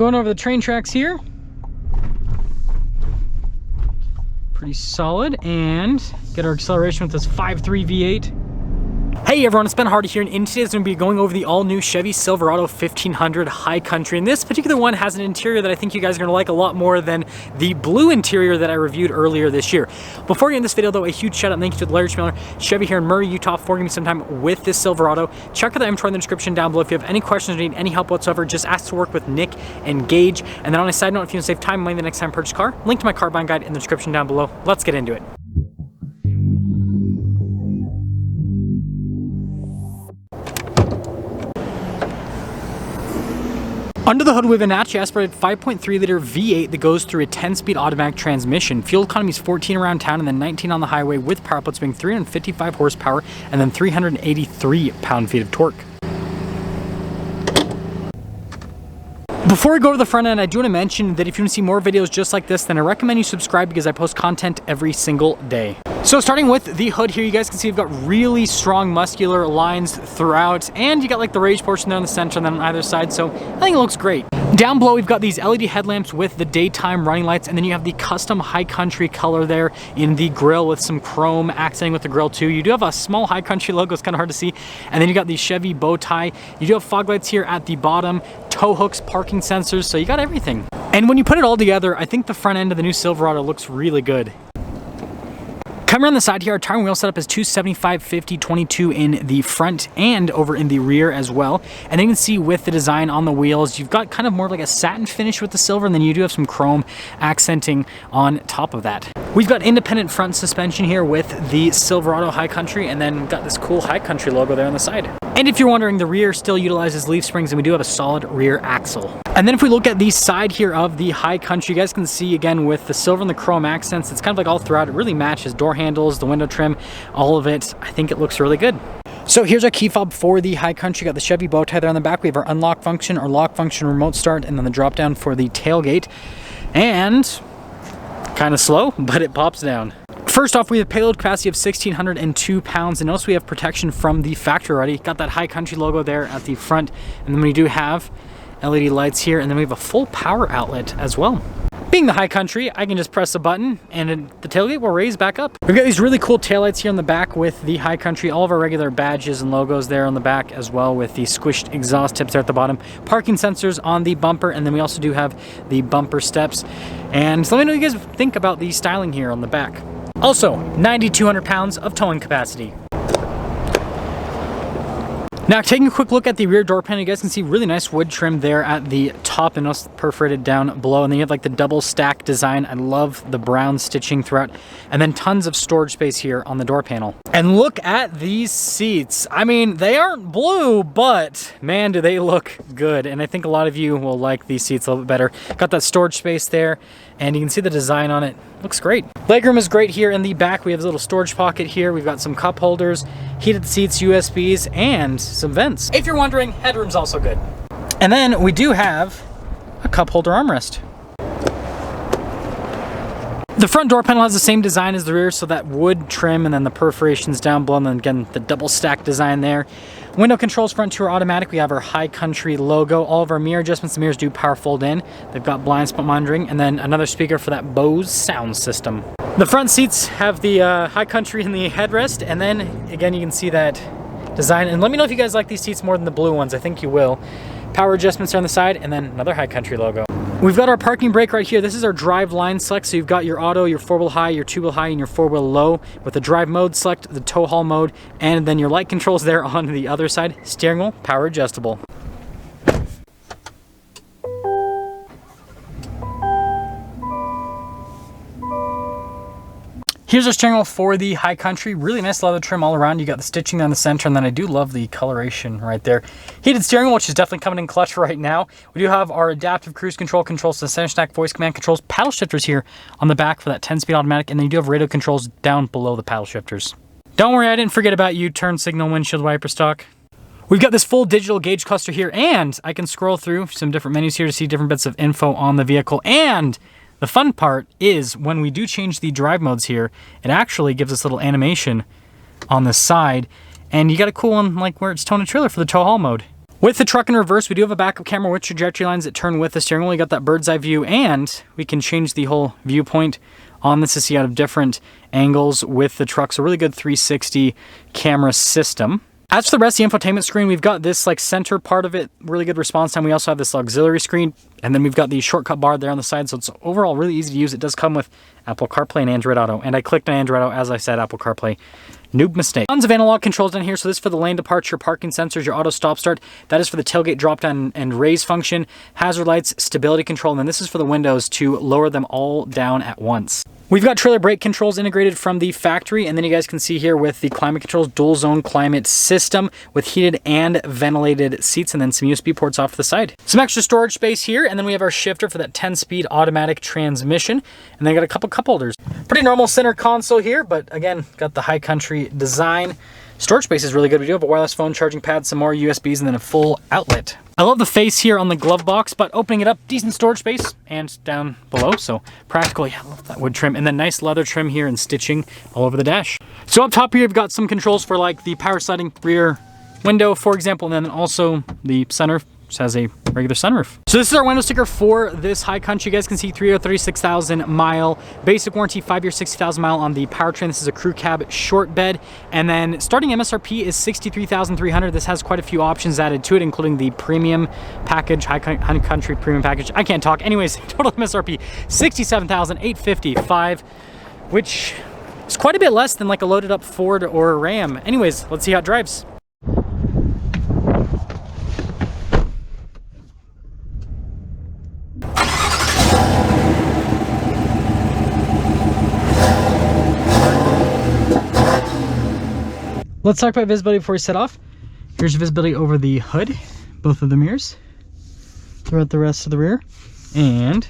Going over the train tracks here. Pretty solid, and get our acceleration with this 5.3 V8. Hey everyone, it's Ben Hardy here, and in today's going to be going over the all-new Chevy Silverado 1500 High Country. And this particular one has an interior that I think you guys are going to like a lot more than the blue interior that I reviewed earlier this year. Before we get in this video though, a huge shout out and thank you to Larry Schmiller, Chevy here in Murray, Utah, for giving me some time with this Silverado. Check out the inventory in the description down below if you have any questions or need any help whatsoever. Just ask to work with Nick and Gage. And then on a side note, if you want to save time and money the next time you purchase a car, link to my car buying guide in the description down below. Let's get into it. Under the hood, we have a naturally aspirated 5.3 liter V8 that goes through a 10-speed automatic transmission. Fuel economy is 14 around town and then 19 on the highway, with power outputs being 355 horsepower and then 383 pound-feet of torque. Before we go to the front end, I do want to mention that if you want to see more videos just like this, then I recommend you subscribe because I post content every single day. So starting with the hood here, you guys can see we've got really strong muscular lines throughout, and you got like the raised portion there in the center and then on either side, so I think it looks great. Down below, we've got these LED headlamps with the daytime running lights, and then you have the custom High Country color there in the grille with some chrome accenting with the grille too. You do have a small High Country logo, it's kind of hard to see, and then you got the Chevy bow tie. You do have fog lights here at the bottom, tow hooks, parking sensors, so you got everything. And when you put it all together, I think the front end of the new Silverado looks really good. Coming around the side here, our tire and wheel setup is 275/50/22 in the front and over in the rear as well. And then you can see with the design on the wheels, you've got kind of more like a satin finish with the silver, and then you do have some chrome accenting on top of that. We've got independent front suspension here with the Silverado High Country, and then we've got this cool High Country logo there on the side. And if you're wondering, the rear still utilizes leaf springs, and we do have a solid rear axle. And then if we look at the side here of the High Country, you guys can see again with the silver and the chrome accents, it's kind of like all throughout. It really matches door handles, the window trim, all of it. I think it looks really good. So here's our key fob for the High Country. Got the Chevy bow tie there on the back. We have our unlock function, our lock function, remote start, and then the drop down for the tailgate. And kind of slow, but it pops down. First off, we have payload capacity of 1,602 pounds, and notice we have protection from the factory already. Got that High Country logo there at the front, and then we do have LED lights here, and then we have a full power outlet as well. Being the High Country, I can just press a button and the tailgate will raise back up. We've got these really cool taillights here on the back with the High Country, all of our regular badges and logos there on the back, as well with the squished exhaust tips there at the bottom. Parking sensors on the bumper, and then we also do have the bumper steps. And so let me know what you guys think about the styling here on the back. Also, 9,200 pounds of towing capacity. Now, taking a quick look at the rear door panel, you guys can see really nice wood trim there at the top and also perforated down below. And then you have like the double stack design. I love the brown stitching throughout. And then tons of storage space here on the door panel. And look at these seats. I mean, they aren't blue, but man, do they look good. And I think a lot of you will like these seats a little bit better. Got that storage space there, and you can see the design on it. Looks great. Legroom is great here in the back. We have a little storage pocket here. We've got some cup holders, heated seats, USBs, and some vents. If you're wondering, headroom's also good. And then we do have a cup holder armrest. The front door panel has the same design as the rear, so that wood trim and then the perforations down below, and then again the double stack design there. Window controls, front two are automatic. We have our High Country logo. All of our mirror adjustments, the mirrors do power fold in. They've got blind spot monitoring, and then another speaker for that Bose sound system. The front seats have the High Country in the headrest, and then again you can see that design. And let me know if you guys like these seats more than the blue ones. I think you will. Power adjustments are on the side, and then another High Country logo. We've got our parking brake right here. This is our drive line select. So you've got your auto, your four-wheel high, your two-wheel high, and your four-wheel low. With the drive mode, select the tow haul mode, and then your light controls there on the other side. Steering wheel, power adjustable. Here's our steering wheel for the High Country. Really nice leather trim all around. You got the stitching down the center, and then I do love the coloration right there. Heated steering wheel, which is definitely coming in clutch right now. We do have our adaptive cruise control, controls to the center stack, voice command controls, paddle shifters here on the back for that 10-speed automatic, and then you do have radio controls down below the paddle shifters. Don't worry, I didn't forget about you. Turn signal, windshield wiper stock. We've got this full digital gauge cluster here, and I can scroll through some different menus here to see different bits of info on the vehicle. And the fun part is when we do change the drive modes here, it actually gives us a little animation on the side, and you got a cool one like where it's towing a trailer for the tow haul mode. With the truck in reverse, we do have a backup camera with trajectory lines that turn with the steering wheel. You got that bird's eye view, and we can change the whole viewpoint on this to see out of different angles with the truck. So really good 360 camera system. As for the rest of the infotainment screen, we've got this like center part of it, really good response time. We also have this auxiliary screen, and then we've got the shortcut bar there on the side. So it's overall really easy to use. It does come with Apple CarPlay and Android Auto. And I clicked on Android Auto, as I said, Apple CarPlay. Noob mistake. Tons of analog controls down here. So this is for the lane departure, parking sensors, your auto stop start. That is for the tailgate drop down and raise function, hazard lights, stability control, and then this is for the windows to lower them all down at once. We've got trailer brake controls integrated from the factory, and then you guys can see here with the climate controls, dual zone climate system with heated and ventilated seats, and then some USB ports off to the side. Some extra storage space here, and then we have our shifter for that 10-speed automatic transmission, and then got a couple cup holders. Pretty normal center console here, but again, got the high country design. Storage space is really good. We do have a wireless phone charging pad, some more USBs, and then a full outlet. I love the face here on the glove box, but opening it up, decent storage space, and down below, so practical. Yeah, I love that wood trim, and then nice leather trim here and stitching all over the dash. So up top here, you've got some controls for like the power sliding rear window, for example, and then also the sunroof. Just has a regular sunroof. So this is our window sticker for this high country. You guys can see 3 year, 36,000 mile basic warranty, 5 year, 60,000 mile on the powertrain. This is a crew cab short bed, and then starting MSRP is 63,300. This has quite a few options added to it, including the premium package, high country premium package. I can't talk. Anyways, total MSRP 67,855, which is quite a bit less than like a loaded up Ford or Ram. Anyways, let's see how it drives. Let's talk about visibility before we set off. Here's visibility over the hood, both of the mirrors, throughout the rest of the rear, and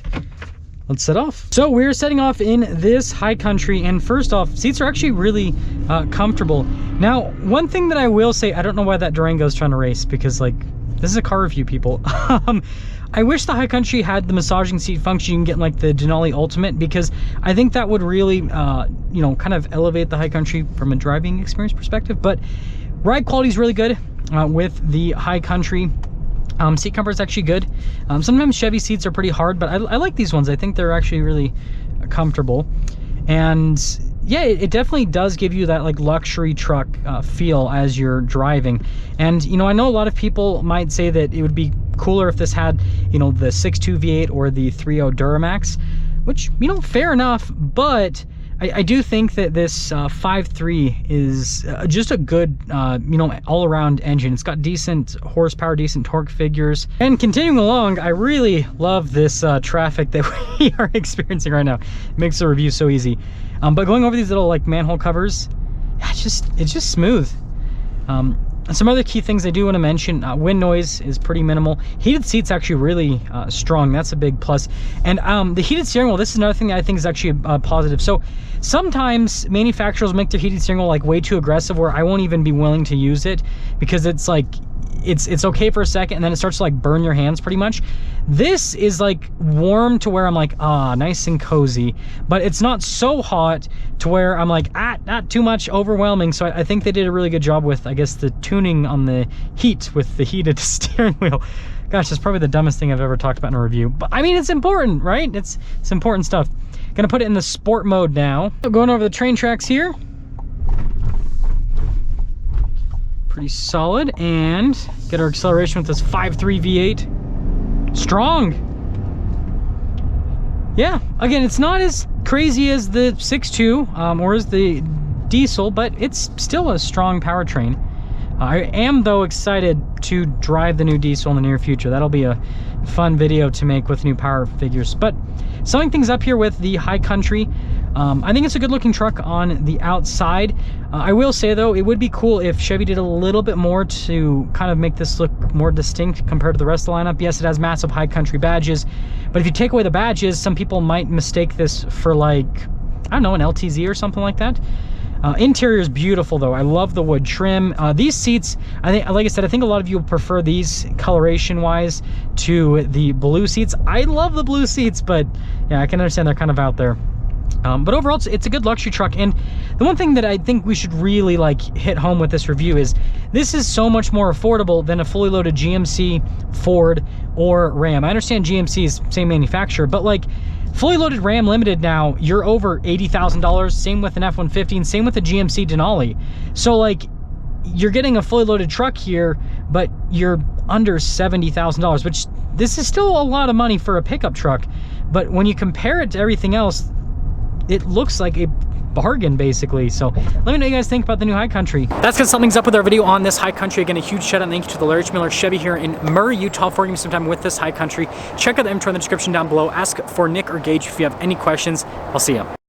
let's set off. So we're setting off in this high country, and first off, seats are actually really comfortable. Now, one thing that I will say, I don't know why that Durango's trying to race, because like, this is a car review, people. I wish the high country had the massaging seat function you can get in like the Denali Ultimate, because I think that would really, you know, kind of elevate the high country from a driving experience perspective. But ride quality is really good with the high country. Seat comfort is actually good. Sometimes Chevy seats are pretty hard, but I like these ones. I think they're actually really comfortable. And yeah, it definitely does give you that like luxury truck feel as you're driving. And you know, I know a lot of people might say that it would be cooler if this had, you know, the 6.2 V8 or the 3.0 Duramax, which, you know, fair enough, but I do think that this 5.3 is just a good, you know, all-around engine. It's got decent horsepower, decent torque figures. And continuing along, I really love this traffic that we are experiencing right now. It makes the review so easy. But going over these little like manhole covers, it's just smooth. Some other key things I do want to mention, wind noise is pretty minimal. Heated seats actually really strong. That's a big plus. And the heated steering wheel, this is another thing that I think is actually positive. So sometimes manufacturers make their heated steering wheel like way too aggressive, where I won't even be willing to use it, because it's like, it's okay for a second and then it starts to like burn your hands pretty much. This is like warm to where I'm like, ah, nice and cozy, but it's not so hot to where I'm like, not too much overwhelming. So I think they did a really good job with, I guess, the tuning on the heat with the heated steering wheel. Gosh, that's probably the dumbest thing I've ever talked about in a review, but I mean, it's important, right? It's important stuff. Gonna put it in the sport mode now. Going over the train tracks here. Pretty solid, and get our acceleration with this 5.3 V8. Strong. Yeah, again, it's not as crazy as the 6.2 or as the diesel, but it's still a strong powertrain. I am, though, excited to drive the new diesel in the near future. That'll be a fun video to make with new power figures. But summing things up here with the high country, I think it's a good looking truck on the outside. I will say though, it would be cool if Chevy did a little bit more to kind of make this look more distinct compared to the rest of the lineup. Yes, it has massive high country badges, but if you take away the badges, some people might mistake this for like, I don't know, an LTZ or something like that. Interior is beautiful though. I love the wood trim. These seats, I think, like I said, I think a lot of you will prefer these coloration wise to the blue seats. I love the blue seats, but yeah, I can understand they're kind of out there. But overall, it's a good luxury truck. And the one thing that I think we should really like hit home with this review is this is so much more affordable than a fully loaded GMC, Ford, or Ram. I understand GMC is same manufacturer, but like fully loaded Ram Limited now, you're over $80,000. Same with an F-150 and same with the GMC Denali. So like you're getting a fully loaded truck here, but you're under $70,000, which this is still a lot of money for a pickup truck. But when you compare it to everything else, it looks like a bargain basically. So let me know what you guys think about the new High Country. That's gonna sum things up with our video on this High Country. Again, a huge shout out and thank you to the Larry Miller Chevy here in Murray, Utah for giving me some time with this High Country. Check out the info in the description down below. Ask for Nick or Gage if you have any questions. I'll see you.